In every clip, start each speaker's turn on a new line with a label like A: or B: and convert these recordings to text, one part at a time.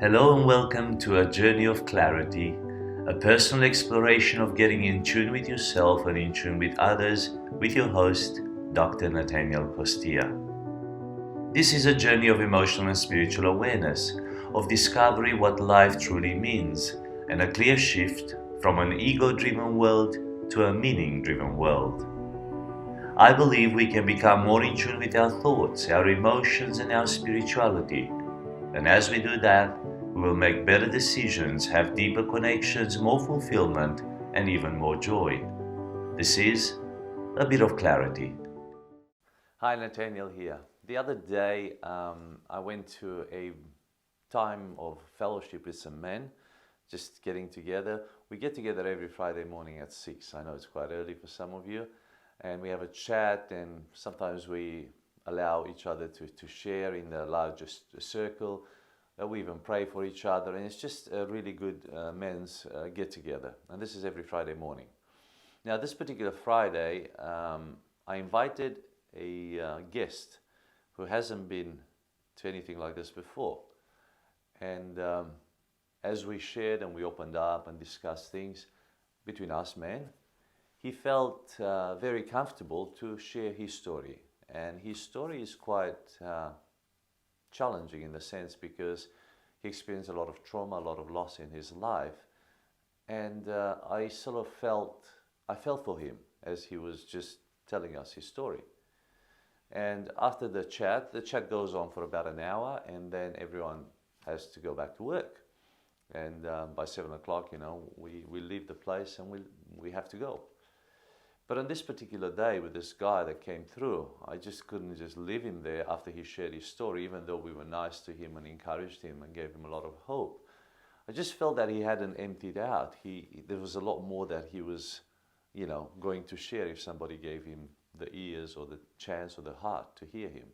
A: Hello and welcome to a journey of clarity, a personal exploration of getting in tune with yourself and in tune with others with your host, Dr. Natanael Costea. This is a journey of emotional and spiritual awareness, of discovery what life truly means, and a clear shift from an ego-driven world to a meaning-driven world. I believe we can become more in tune with our thoughts, our emotions, and our spirituality. And as we do that, we will make better decisions, have deeper connections, more fulfillment, and even more joy. This is a bit of clarity. Hi, Nathaniel here. The other day, I went to a time of fellowship with some men, just getting together. We get together every Friday morning at 6. I know it's quite early for some of you. And we have a chat, and sometimes we allow each other to share in the largest circle. We even pray for each other, and it's just a really good men's get-together. And this is every Friday morning. Now, this particular Friday, I invited a guest who hasn't been to anything like this before. And as we shared and we opened up and discussed things between us men, he felt very comfortable to share his story. And his story is quite challenging in the sense because he experienced a lot of trauma, a lot of loss in his life. And I felt for him as he was just telling us his story. And after the chat goes on for about an hour, and then everyone has to go back to work. And by 7 o'clock, we leave the place and we have to go. But on this particular day with this guy that came through, I just couldn't just leave him there after he shared his story, even though we were nice to him and encouraged him and gave him a lot of hope. I just felt that he hadn't emptied out. There was a lot more that he was, going to share if somebody gave him the ears or the chance or the heart to hear him.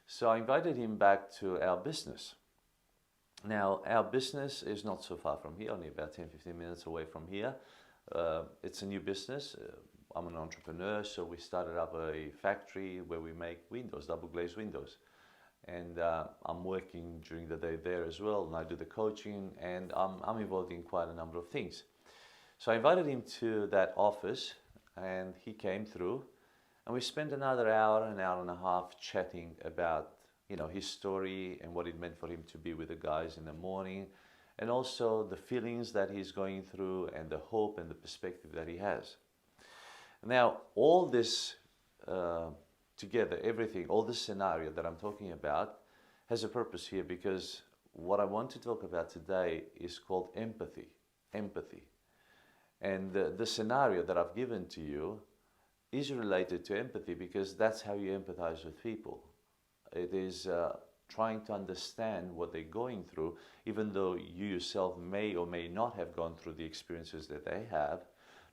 A: So I invited him back to our business. Now, our business is not so far from here, only about 10-15 minutes away from here. It's a new business. I'm an entrepreneur, so we started up a factory where we make windows, double glazed windows. And I'm working during the day there as well, and I do the coaching, and I'm involved in quite a number of things. So I invited him to that office, and he came through, and we spent another hour, an hour and a half chatting about, his story and what it meant for him to be with the guys in the morning, and also the feelings that he's going through and the hope and the perspective that he has. Now, all this together, everything, all this scenario that I'm talking about has a purpose here, because what I want to talk about today is called empathy. Empathy. And the scenario that I've given to you is related to empathy because that's how you empathize with people. It is trying to understand what they're going through, even though you yourself may or may not have gone through the experiences that they have,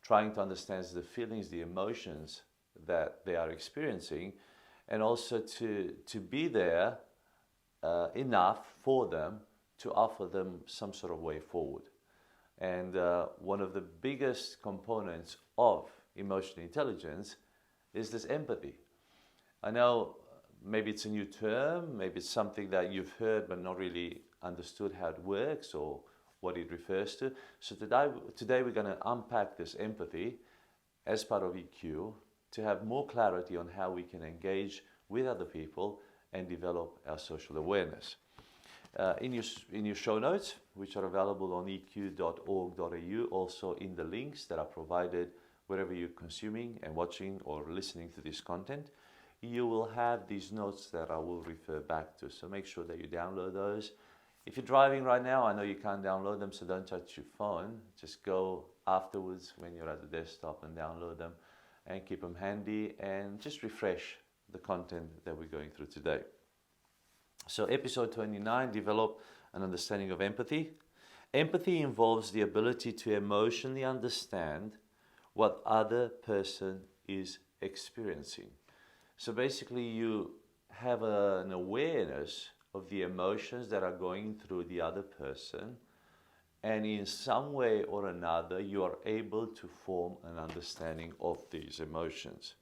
A: trying to understand the feelings, the emotions that they are experiencing, and also to be there enough for them to offer them some sort of way forward. And one of the biggest components of emotional intelligence is this empathy. I know maybe it's a new term, maybe it's something that you've heard but not really understood how it works or what it refers to. So today we're going to unpack this empathy as part of EQ to have more clarity on how we can engage with other people and develop our social awareness. In your show notes, which are available on eq.org.au, also in the links that are provided wherever you're consuming and watching or listening to this content, you will have these notes that I will refer back to. So make sure that you download those. If you're driving right now, I know you can't download them, so don't touch your phone. Just go afterwards when you're at the desktop and download them and keep them handy and just refresh the content that we're going through today. So episode 29, develop an understanding of empathy. Empathy involves the ability to emotionally understand what other person is experiencing. So basically you have an awareness of the emotions that are going through the other person, and in some way or another you are able to form an understanding of these emotions.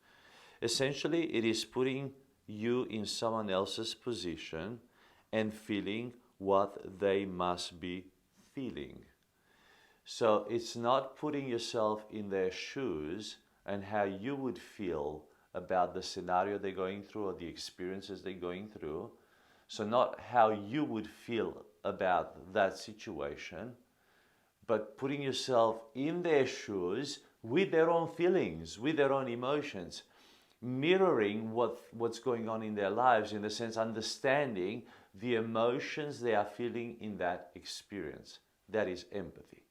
A: Essentially, it is putting you in someone else's position and feeling what they must be feeling. So it's not putting yourself in their shoes and how you would feel about the scenario they're going through or the experiences they're going through. So not how you would feel about that situation, but putting yourself in their shoes with their own feelings, with their own emotions, mirroring what's going on in their lives, in the sense understanding the emotions they are feeling in that experience. That is empathy.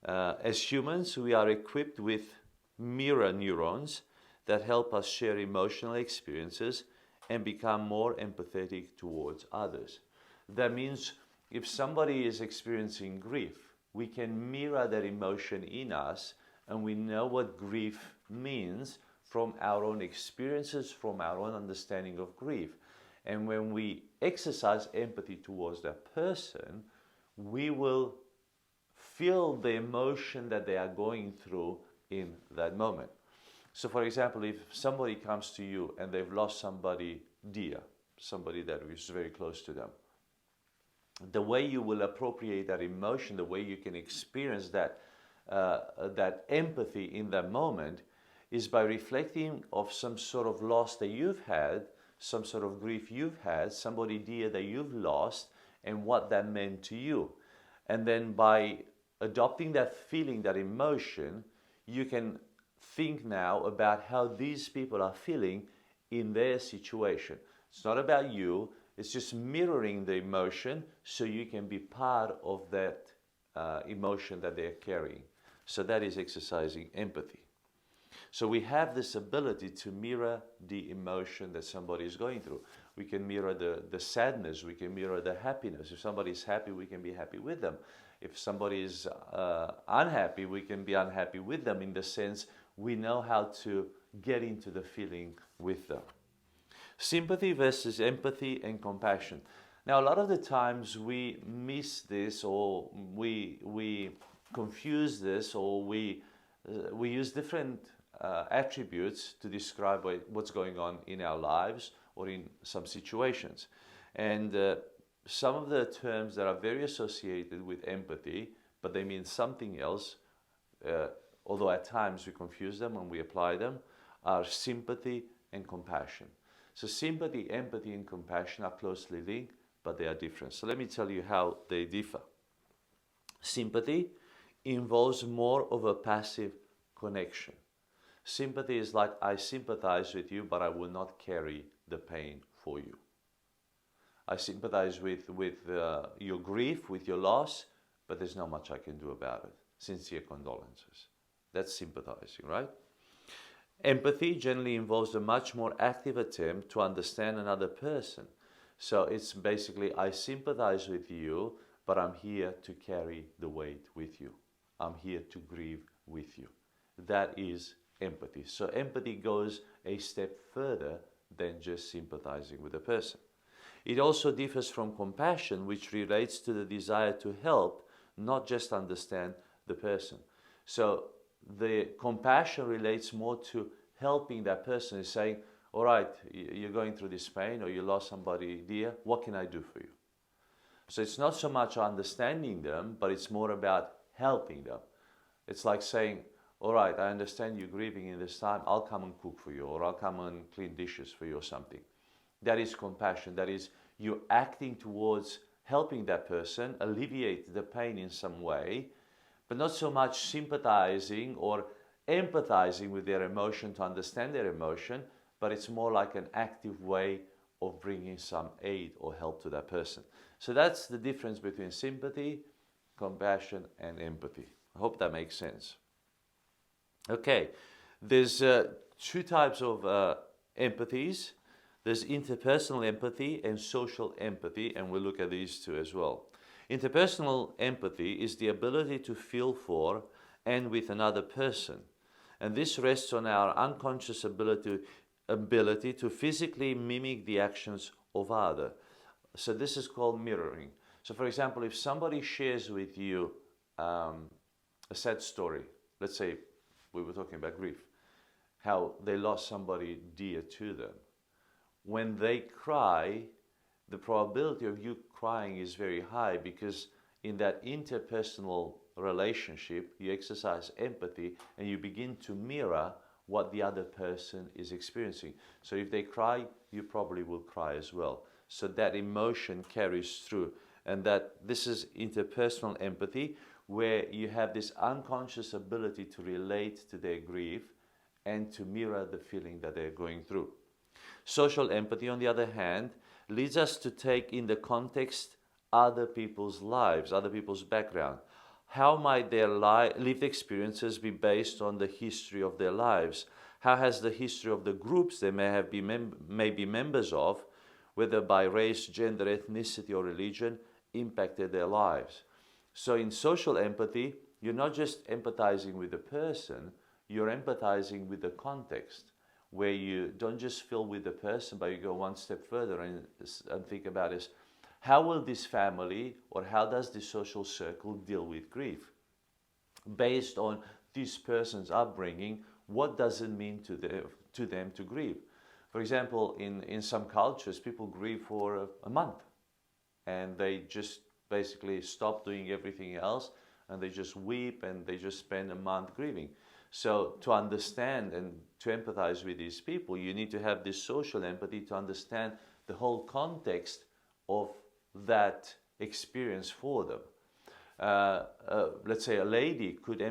A: As humans, we are equipped with mirror neurons that help us share emotional experiences and become more empathetic towards others. That means if somebody is experiencing grief, we can mirror that emotion in us, and we know what grief means from our own experiences, from our own understanding of grief. And when we exercise empathy towards that person, we will feel the emotion that they are going through in that moment. So for example, if somebody comes to you and they've lost somebody dear, somebody that is very close to them, the way you will appropriate that emotion, the way you can experience that empathy in that moment, is by reflecting of some sort of loss that you've had, some sort of grief you've had, somebody dear that you've lost, and what that meant to you. And then by adopting that feeling, that emotion, you can think now about how these people are feeling in their situation. It's not about you, it's just mirroring the emotion so you can be part of that emotion that they're carrying. So that is exercising empathy. So we have this ability to mirror the emotion that somebody is going through. We can mirror the sadness, we can mirror the happiness. If somebody is happy, we can be happy with them. If somebody is unhappy, we can be unhappy with them, in the sense we know how to get into the feeling with them. Sympathy versus empathy and compassion. Now, a lot of the times we miss this, or we confuse this, or we use different attributes to describe what's going on in our lives or in some situations. And some of the terms that are very associated with empathy, but they mean something else, although at times we confuse them when we apply them, are sympathy and compassion. So sympathy, empathy, and compassion are closely linked, but they are different. So let me tell you how they differ. Sympathy involves more of a passive connection. Sympathy is like, I sympathize with you, but I will not carry the pain for you. I sympathize with your grief, with your loss, but there's not much I can do about it. Sincere condolences. That's sympathizing, right? Empathy generally involves a much more active attempt to understand another person. So it's basically, I sympathize with you, but I'm here to carry the weight with you. I'm here to grieve with you. That is empathy. So empathy goes a step further than just sympathizing with a person. It also differs from compassion, which relates to the desire to help, not just understand the person. So the compassion relates more to helping that person, is saying, all right, you're going through this pain, or you lost somebody dear, what can I do for you? So it's not so much understanding them, but it's more about helping them. It's like saying, all right, I understand you're grieving in this time, I'll come and cook for you, or I'll come and clean dishes for you or something. That is compassion. That is you acting towards helping that person alleviate the pain in some way, but not so much sympathizing or empathizing with their emotion to understand their emotion, but it's more like an active way of bringing some aid or help to that person. So that's the difference between sympathy, compassion, and empathy. I hope that makes sense. Okay, there's two types of empathies. There's interpersonal empathy and social empathy, and we'll look at these two as well. Interpersonal empathy is the ability to feel for and with another person. And this rests on our unconscious ability to physically mimic the actions of others. So this is called mirroring. So for example, if somebody shares with you a sad story, let's say we were talking about grief, how they lost somebody dear to them. When they cry, the probability of you crying is very high, because in that interpersonal relationship, you exercise empathy and you begin to mirror what the other person is experiencing. So if they cry, you probably will cry as well. So that emotion carries through. And that this is interpersonal empathy, where you have this unconscious ability to relate to their grief and to mirror the feeling that they're going through. Social empathy, on the other hand, leads us to take in the context other people's lives, other people's background. How might their lived experiences be based on the history of their lives? How has the history of the groups they may be members of, whether by race, gender, ethnicity, or religion, impacted their lives? So in social empathy, you're not just empathizing with the person, you're empathizing with the context, where you don't just feel with the person, but you go one step further and think about is, how will this family, or how does this social circle deal with grief? Based on this person's upbringing, what does it mean to them to grieve? For example, in some cultures, people grieve for a month, and they just basically stop doing everything else, and they just weep, and they just spend a month grieving. So to understand and to empathize with these people, you need to have this social empathy to understand the whole context of that experience for them. Let's say a lady could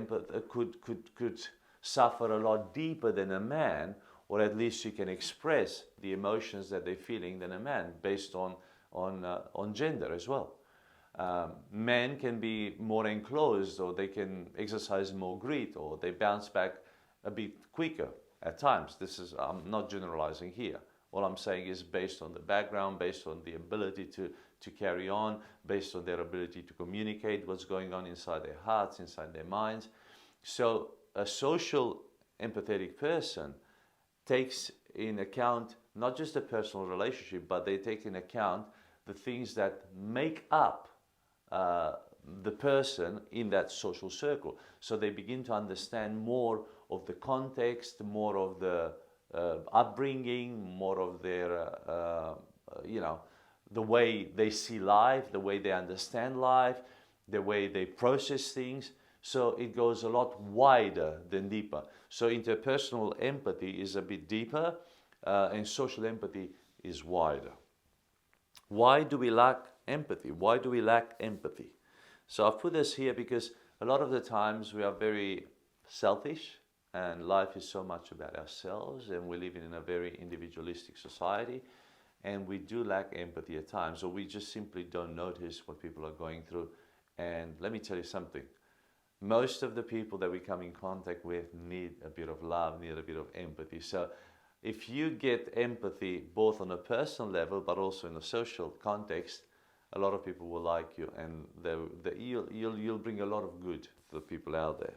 A: suffer a lot deeper than a man, or at least she can express the emotions that they're feeling than a man, based on gender as well. Men can be more enclosed, or they can exercise more grit, or they bounce back a bit quicker at times. I'm not generalizing here. All I'm saying is based on the background, based on the ability to carry on, based on their ability to communicate what's going on inside their hearts, inside their minds. So a social empathetic person takes in account not just a personal relationship, but they take in account the things that make up the person in that social circle. So they begin to understand more of the context, more of the upbringing, more of their, the way they see life, the way they understand life, the way they process things. So it goes a lot wider than deeper. So interpersonal empathy is a bit deeper, and social empathy is wider. Why do we lack empathy? Why do we lack empathy? So I've put this here because a lot of the times we are very selfish, and life is so much about ourselves, and we live in a very individualistic society, and we do lack empathy at times, or we just simply don't notice what people are going through. And let me tell you something. Most of the people that we come in contact with need a bit of love, need a bit of empathy. So if you get empathy both on a personal level but also in a social context, a lot of people will like you, and you'll bring a lot of good to the people out there.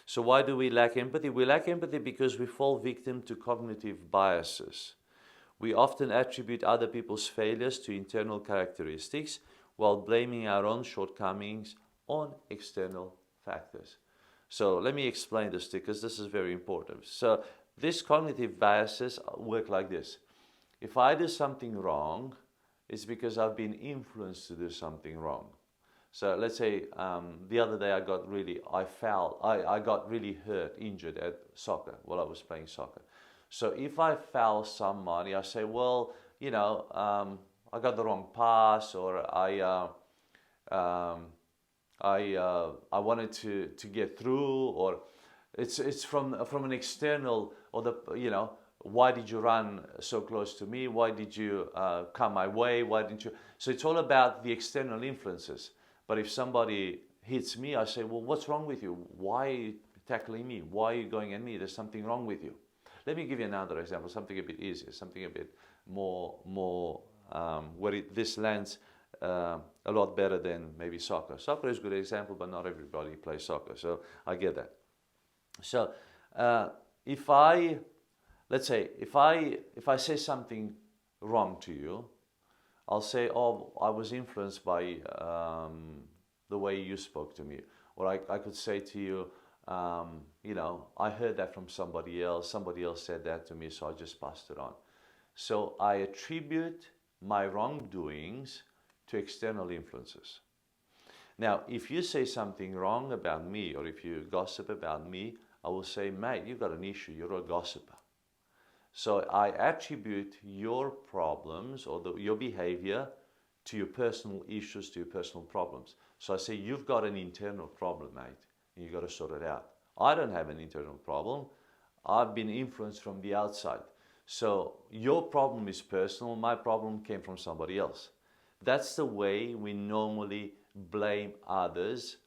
A: So why do we lack empathy? We lack empathy because we fall victim to cognitive biases. We often attribute other people's failures to internal characteristics while blaming our own shortcomings on external factors. So let me explain this because this is very important. So these cognitive biases work like this. If I do something wrong, it's because I've been influenced to do something wrong. So let's say the other day I got really hurt, injured at soccer while I was playing soccer. So if I foul somebody, I say, well, I got the wrong pass, or I wanted to get through, or it's from an external, or why did you run so close to me? Why did you come my way? Why didn't you? So it's all about the external influences. But if somebody hits me, I say, well, what's wrong with you? Why are you tackling me? Why are you going at me? There's something wrong with you. Let me give you another example, something a bit easier, something a bit more where this lands a lot better than maybe soccer. Soccer is a good example, but not everybody plays soccer, so I get that. So let's say if I say something wrong to you, I'll say, oh, I was influenced by the way you spoke to me. Or I could say to you, I heard that from somebody else said that to me, so I just passed it on. So I attribute my wrongdoings to external influences. Now, if you say something wrong about me, or if you gossip about me, I will say, mate, you've got an issue, you're a gossiper. So I attribute your problems or your behavior to your personal issues, to your personal problems. So I say, you've got an internal problem, mate, and you've got to sort it out. I don't have an internal problem. I've been influenced from the outside. So your problem is personal, my problem came from somebody else. That's the way we normally blame others,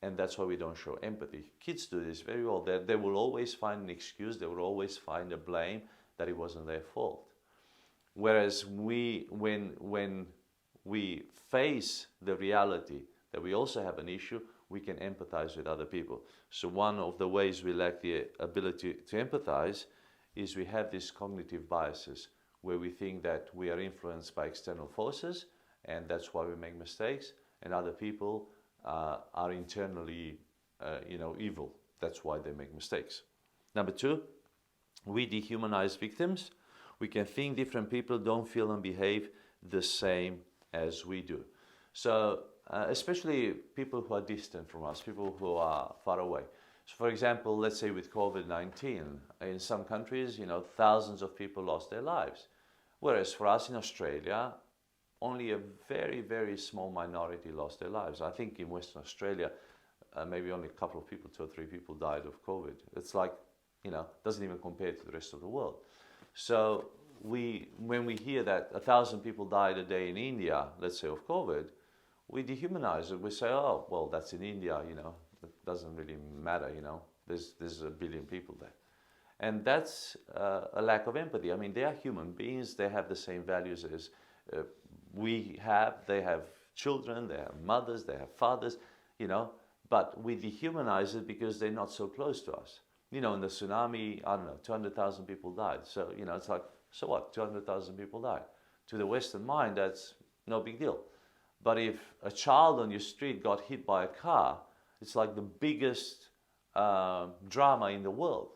A: and that's why we don't show empathy. Kids do this very well. They will always find an excuse, they will always find a blame that it wasn't their fault. Whereas when we face the reality that we also have an issue, we can empathize with other people. So one of the ways we lack the ability to empathize is we have these cognitive biases where we think that we are influenced by external forces, and that's why we make mistakes, and other people are internally evil. That's why they make mistakes. Number two, we dehumanize victims. We can think different people don't feel and behave the same as we do. So especially people who are distant from us, people who are far away. So for example, let's say with COVID-19, in some countries, thousands of people lost their lives. Whereas for us in Australia, only a very, very small minority lost their lives. I think in Western Australia, maybe only a couple of people, 2 or 3 people died of COVID. It's like, doesn't even compare to the rest of the world. So when we hear that 1,000 people died a day in India, let's say of COVID, we dehumanize it. We say, oh, well, that's in India, it doesn't really matter, there's a billion people there. And that's a lack of empathy. I mean, they are human beings. They have the same values as we have. They have children, they have mothers, they have fathers, but we dehumanize it because they're not so close to us. In the tsunami, I don't know, 200,000 people died. So, it's like, so what? 200,000 people died. To the Western mind, that's no big deal. But if a child on your street got hit by a car, it's like the biggest drama in the world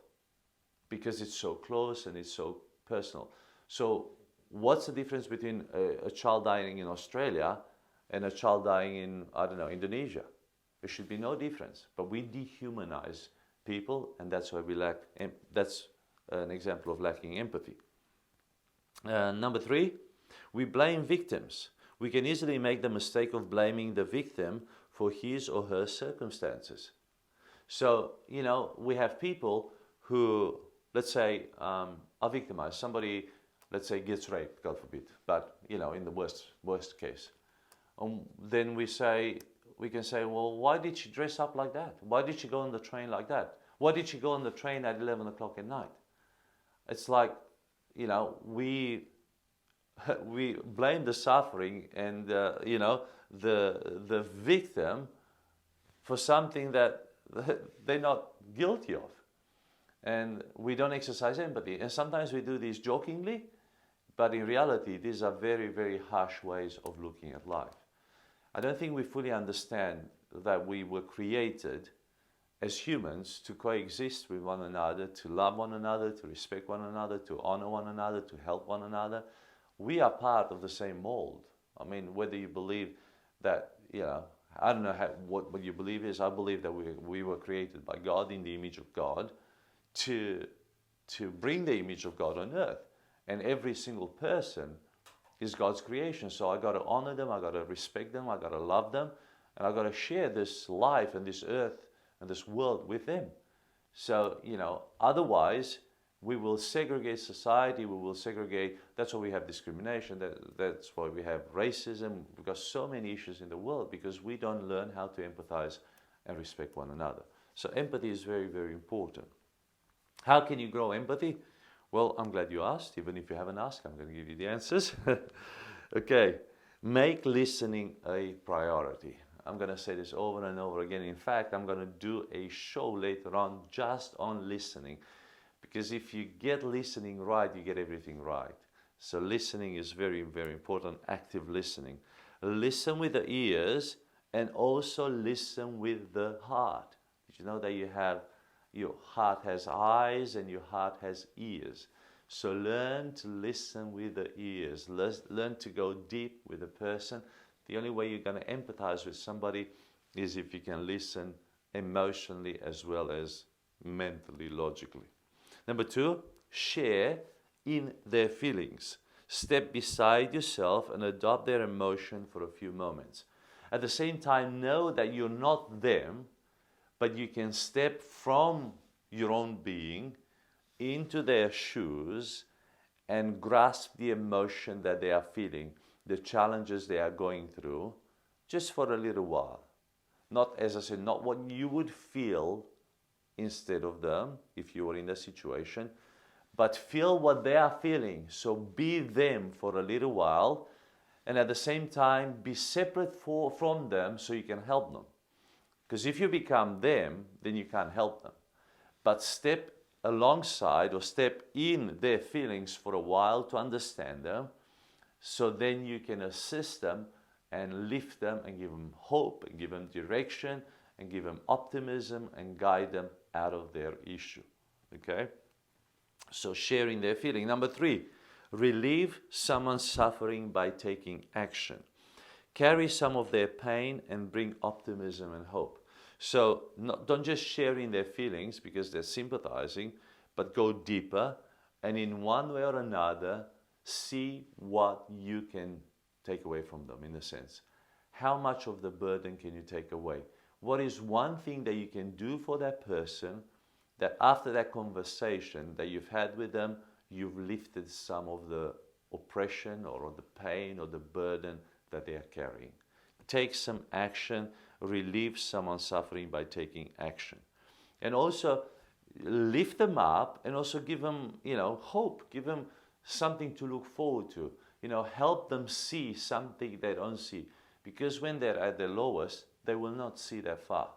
A: because it's so close and it's so personal. So what's the difference between a child dying in Australia and a child dying in, I don't know, Indonesia? There should be no difference. But we dehumanize people, and that's why we lack, that's an example of lacking empathy. Number three, we blame victims. We can easily make the mistake of blaming the victim for his or her circumstances. So, we have people who, let's say, are victimized. Somebody, let's say, gets raped, God forbid, but, in the worst case. Then we can say, well, why did she dress up like that? Why did she go on the train like that? Why did she go on the train at 11 o'clock at night? It's like, we blame the suffering and, the victim for something that they're not guilty of. And we don't exercise empathy. And sometimes we do this jokingly, but in reality, these are very, very harsh ways of looking at life. I don't think we fully understand that we were created as humans to coexist with one another, to love one another, to respect one another, to honor one another, to help one another. We are part of the same mold. I mean, whether you believe that, I don't know what you believe is. I believe that we were created by God in the image of God to bring the image of God on earth. And every single person is God's creation. So I got to honor them, I got to respect them, I got to love them, and I got to share this life and this earth and this world with them. So, otherwise we will segregate society, we will segregate, that's why we have discrimination, that's why we have racism. We've got so many issues in the world because we don't learn how to empathize and respect one another. So empathy is very, very important. How can you grow empathy? Well, I'm glad you asked. Even if you haven't asked, I'm going to give you the answers. Okay, make listening a priority. I'm going to say this over and over again. In fact, I'm going to do a show later on just on listening. Because if you get listening right, you get everything right. So listening is very, very important, active listening. Listen with the ears and also listen with the heart. Did you know that your heart has eyes and your heart has ears? So learn to listen with the ears. Learn to go deep with a person, The only way you're going to empathize with somebody is if you can listen emotionally as well as mentally, logically. Number 2, share in their feelings. Step beside yourself and adopt their emotion for a few moments. At the same time, know that you're not them, but you can step from your own being into their shoes and grasp the emotion that they are feeling, the challenges they are going through, just for a little while. Not, as I said, not what you would feel instead of them if you were in the situation, but feel what they are feeling. So be them for a little while, and at the same time be separate from them so you can help them. Because if you become them, then you can't help them. But step alongside or step in their feelings for a while to understand them, so then you can assist them and lift them and give them hope and give them direction and give them optimism and guide them out of their issue. Okay? So sharing their feeling. Number 3, relieve someone's suffering by taking action. Carry some of their pain and bring optimism and hope. So don't just share in their feelings because they're sympathizing, but go deeper and in one way or another, see what you can take away from them, in a sense. How much of the burden can you take away? What is one thing that you can do for that person that after that conversation that you've had with them, you've lifted some of the oppression or the pain or the burden that they are carrying? Take some action, relieve someone's suffering by taking action. And also lift them up and also give them, hope, give them something to look forward to. Help them see something they don't see. Because when they're at their lowest, they will not see that far.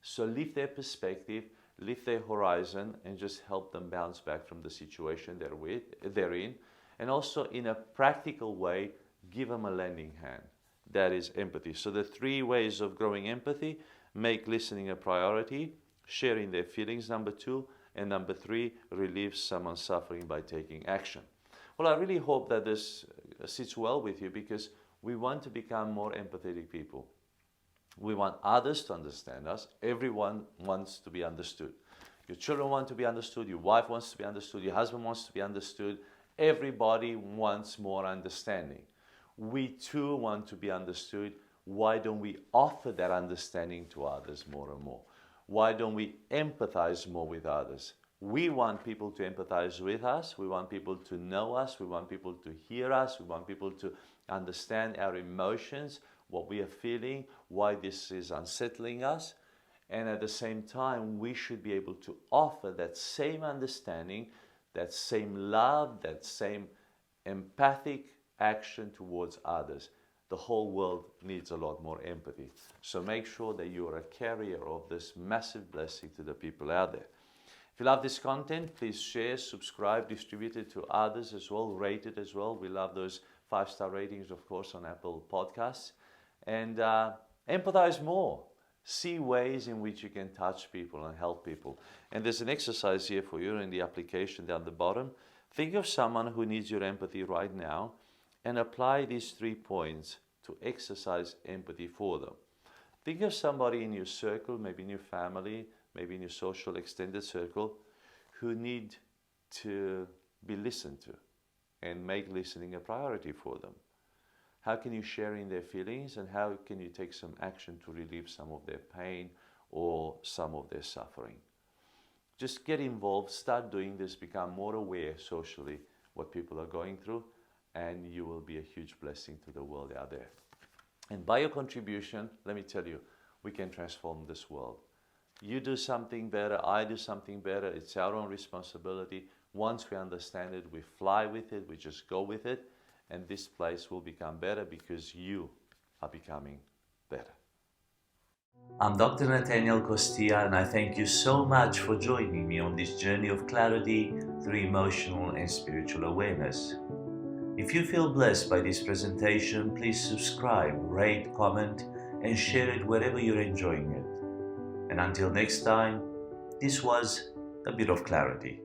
A: So lift their perspective, lift their horizon, and just help them bounce back from the situation they're in. And also in a practical way, give them a lending hand. That is empathy. So the 3 ways of growing empathy: make listening a priority, sharing their feelings, number 2, and number 3, relieve someone's suffering by taking action. Well, I really hope that this sits well with you, because we want to become more empathetic people. We want others to understand us. Everyone wants to be understood. Your children want to be understood. Your wife wants to be understood. Your husband wants to be understood. Everybody wants more understanding. We too want to be understood. Why don't we offer that understanding to others more and more? Why don't we empathize more with others? We want people to empathize with us. We want people to know us. We want people to hear us. We want people to understand our emotions, what we are feeling, why this is unsettling us. And at the same time, we should be able to offer that same understanding, that same love, that same empathic action towards others. The whole world needs a lot more empathy. So make sure that you are a carrier of this massive blessing to the people out there. If you love this content, please share, subscribe, distribute it to others as well, rate it as well. We love those 5-star ratings, of course, on Apple Podcasts. And empathize more. See ways in which you can touch people and help people. And there's an exercise here for you in the application down the bottom. Think of someone who needs your empathy right now and apply these 3 points to exercise empathy for them. Think of somebody in your circle, maybe in your family, maybe in your social extended circle, who need to be listened to, and make listening a priority for them. How can you share in their feelings, and how can you take some action to relieve some of their pain or some of their suffering? Just get involved, start doing this, become more aware socially what people are going through, and you will be a huge blessing to the world out there. And by your contribution, let me tell you, we can transform this world. You do something better, I do something better, it's our own responsibility. Once we understand it, we fly with it, we just go with it, and this place will become better because you are becoming better. I'm Dr. Natanael Costea, and I thank you so much for joining me on this journey of clarity through emotional and spiritual awareness. If you feel blessed by this presentation, please subscribe, rate, comment, and share it wherever you're enjoying it. And until next time, this was A Bit of Clarity.